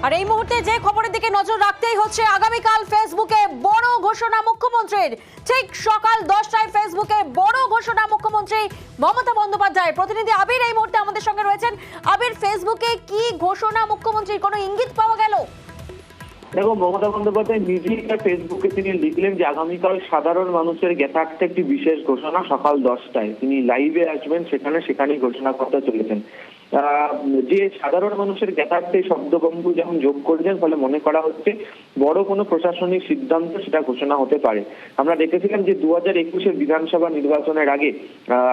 আর এই মুহূর্তে যে খবরের দিকে নজর রাখতেই হচ্ছে, আগামীকাল ফেসবুকে বড় ঘোষণা মুখ্যমন্ত্রীর। ঠিক সকাল 10টায় ফেসবুকে বড় ঘোষণা মুখ্যমন্ত্রী মমতা বন্দ্যোপাধ্যায়। প্রতিনিধি আবির এই মুহূর্তে আমাদের সঙ্গে রয়েছেন। আবির, ফেসবুকে কি ঘোষণা মুখ্যমন্ত্রীর, কোনো ইঙ্গিত পাওয়া গেল? দেখো, মমতা বন্দ্যোপাধ্যায় নিজেই তার ফেসবুকে তিনি লিখলেন যে আগামীকাল সাধারণ মানুষের জ্ঞাতার্থে একটি বিশেষ ঘোষণা সকাল 10টায় তিনি লাইভে আসবেন, সেখানেই ঘোষণা করতে চলেছেন। যে সাধারণ মানুষের জ্ঞাতার্থে শব্দবন্ধু যেমন যোগ করেছেন, ফলে মনে করা হচ্ছে বড় কোনো প্রশাসনিক সিদ্ধান্ত সেটা ঘোষণা হতে পারে। আমরা দেখেছিলাম যে 2021-এর বিধানসভা নির্বাচনের আগে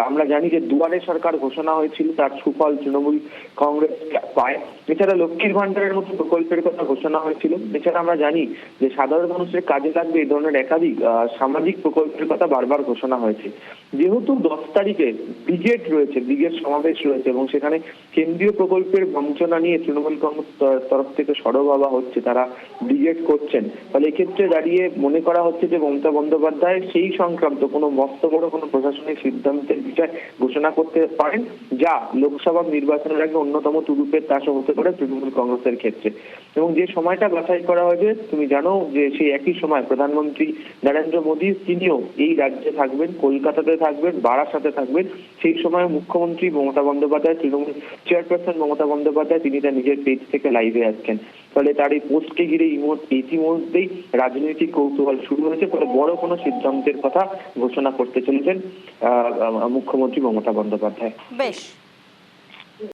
আমরা জানি যে দুয়ারে সরকার ঘোষণা হয়েছিল, তার সুফল তৃণমূল কংগ্রেস পায়। এছাড়া লক্ষ্মীর ভান্ডারের মতো প্রকল্পের কথা ঘোষণা হয়েছিল। এছাড়া আমরা জানি যে সাধারণ মানুষের কাজে লাগবে এই ধরনের একাধিক সামাজিক প্রকল্পের কথা বারবার ঘোষণা হয়েছে। যেহেতু 10 তারিখে ব্রিগেড রয়েছে, ব্রিগেড সমাবেশ রয়েছে এবং সেখানে কেন্দ্রীয় প্রকল্পের বঞ্চনা নিয়ে তৃণমূল কংগ্রেস তরফ থেকে সরব হওয়া হচ্ছে, তারা ব্রিগেড করছেন। ফলে এক্ষেত্রে দাঁড়িয়ে মনে করা হচ্ছে যে মমতা বন্দ্যোপাধ্যায় সেই সংক্রান্ত কোনো মস্ত বড় কোনো প্রশাসনিক সিদ্ধান্তের বিষয় ঘোষণা করতে পারেন, যা লোকসভা নির্বাচনের আগে অন্যতম তুরুপের তাস হতে পারে তৃণমূল কংগ্রেসের ক্ষেত্রে। এবং যে সময়টা বাছাই করা হয়েছে, তুমি জানো যে সেই একই সময় প্রধানমন্ত্রী নরেন্দ্র মোদী তিনিও এই রাজ্যে থাকবেন, কলকাতাতে থাকবেন, বারাসাতে থাকবেন। সেই সময় মুখ্যমন্ত্রী মমতা বন্দ্যোপাধ্যায়, তৃণমূল চেয়ারপারসন মমতা বন্দ্যোপাধ্যায় তিনি তার নিজের পেজ থেকে লাইভে আসছেন। ফলে তার এই পোস্টকে ঘিরে ইতিমধ্যেই রাজনৈতিক কৌতূহল শুরু হয়েছে। ফলে বড় কোনো সিদ্ধান্তের কথা ঘোষণা করতে চলেছেন মুখ্যমন্ত্রী মমতা বন্দ্যোপাধ্যায়। বেশ।